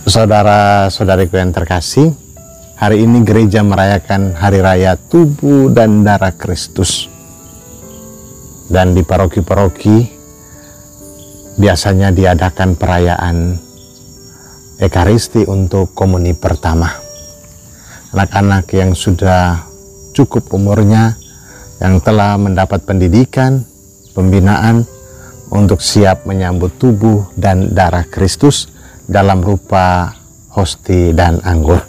Saudara-saudariku yang terkasih, hari ini gereja merayakan Hari Raya Tubuh dan Darah Kristus. Dan di paroki-paroki biasanya diadakan perayaan Ekaristi untuk komuni pertama. Anak-anak yang sudah cukup umurnya, yang telah mendapat pendidikan, pembinaan untuk siap menyambut tubuh dan darah Kristus dalam rupa hosti dan anggur.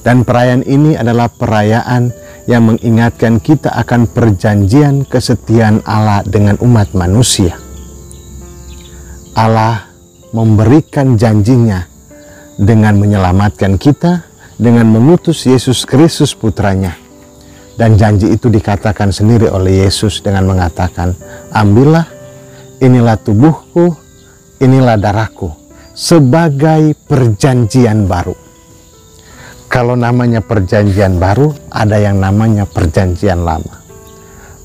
Dan perayaan ini adalah perayaan yang mengingatkan kita akan perjanjian kesetiaan Allah dengan umat manusia. Allah memberikan janjinya dengan menyelamatkan kita, dengan mengutus Yesus Kristus putranya. Dan janji itu dikatakan sendiri oleh Yesus dengan mengatakan, ambillah, inilah tubuhku, inilah darahku, sebagai perjanjian baru. Kalau namanya perjanjian baru, ada yang namanya perjanjian lama.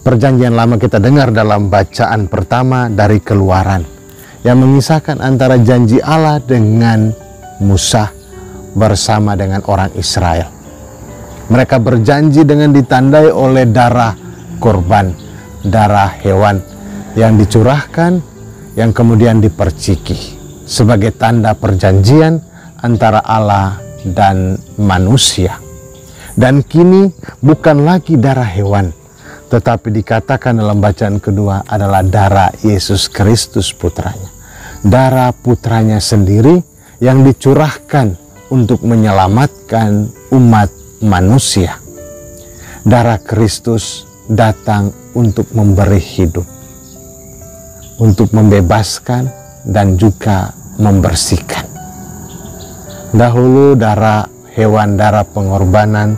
Perjanjian lama kita dengar dalam bacaan pertama dari Keluaran, yang mengisahkan antara janji Allah dengan Musa bersama dengan orang Israel. Mereka berjanji dengan ditandai oleh darah korban, darah hewan yang dicurahkan, yang kemudian diperciki sebagai tanda perjanjian antara Allah dan manusia. Dan kini bukan lagi darah hewan, tetapi dikatakan dalam bacaan kedua adalah darah Yesus Kristus putranya. Darah putranya sendiri yang dicurahkan untuk menyelamatkan umat manusia. Darah Kristus datang untuk memberi hidup, untuk membebaskan dan juga membersihkan. Dahulu darah hewan, darah pengorbanan,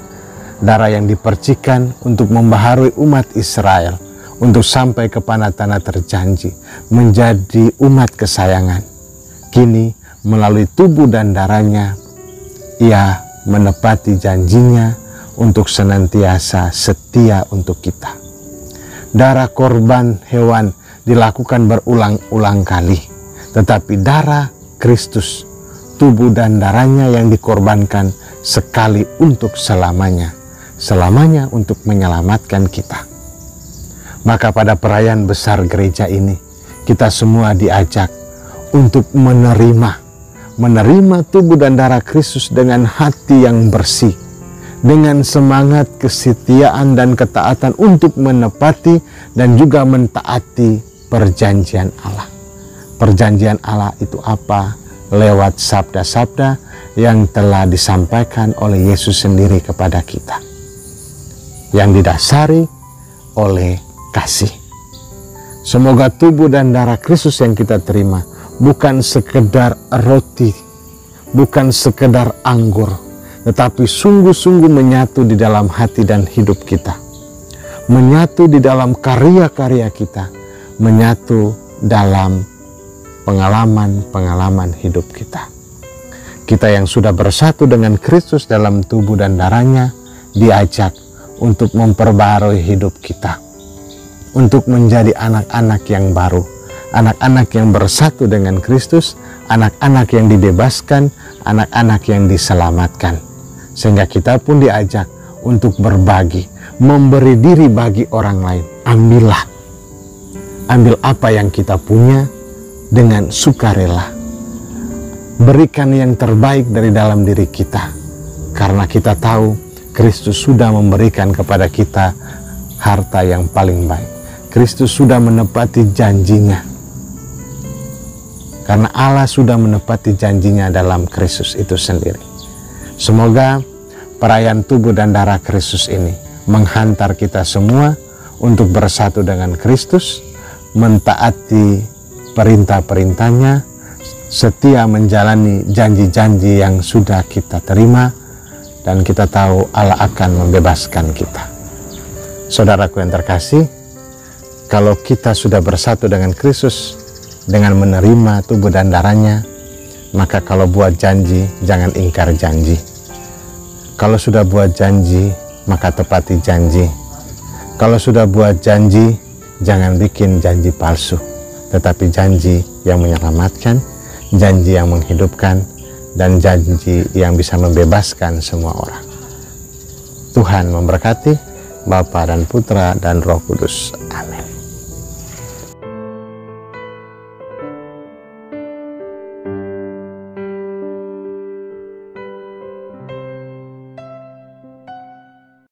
darah yang dipercikan untuk membaharui umat Israel untuk sampai kepada tanah terjanji, menjadi umat kesayangan. Kini melalui tubuh dan darahnya, ia menepati janjinya untuk senantiasa setia untuk kita. Darah korban hewan dilakukan berulang-ulang kali, tetapi darah Kristus, tubuh dan darahnya yang dikorbankan sekali untuk selamanya, selamanya untuk menyelamatkan kita. Maka pada perayaan besar gereja ini, kita semua diajak untuk menerima tubuh dan darah Kristus dengan hati yang bersih, dengan semangat kesetiaan dan ketaatan untuk menepati dan juga mentaati perjanjian Allah. Perjanjian Allah itu apa? Lewat sabda-sabda yang telah disampaikan oleh Yesus sendiri kepada kita, yang didasari oleh kasih. Semoga tubuh dan darah Kristus yang kita terima bukan sekedar roti, bukan sekedar anggur, tetapi sungguh-sungguh menyatu di dalam hati dan hidup kita, menyatu di dalam karya-karya kita, menyatu dalam pengalaman-pengalaman hidup kita. Kita yang sudah bersatu dengan Kristus dalam tubuh dan darahnya diajak untuk memperbarui hidup kita, untuk menjadi anak-anak yang baru, anak-anak yang bersatu dengan Kristus, anak-anak yang dibebaskan, anak-anak yang diselamatkan. Sehingga kita pun diajak untuk berbagi, memberi diri bagi orang lain. Ambillah, ambil apa yang kita punya dengan sukarela. Berikan yang terbaik dari dalam diri kita, karena kita tahu Kristus sudah memberikan kepada kita harta yang paling baik. Kristus sudah menepati janjinya, karena Allah sudah menepati janjinya dalam Kristus itu sendiri. Semoga perayaan tubuh dan darah Kristus ini menghantar kita semua untuk bersatu dengan Kristus, mentaati perintah-perintahnya, setia menjalani janji-janji yang sudah kita terima, dan kita tahu Allah akan membebaskan kita. Saudaraku yang terkasih, kalau kita sudah bersatu dengan Kristus, dengan menerima tubuh dan darahnya, maka kalau buat janji, jangan ingkar janji. Kalau sudah buat janji, maka tepati janji. Kalau sudah buat janji, jangan bikin janji palsu, tetapi janji yang menyelamatkan, janji yang menghidupkan, dan janji yang bisa membebaskan semua orang. Tuhan memberkati, Bapa dan Putra dan Roh Kudus. Amin.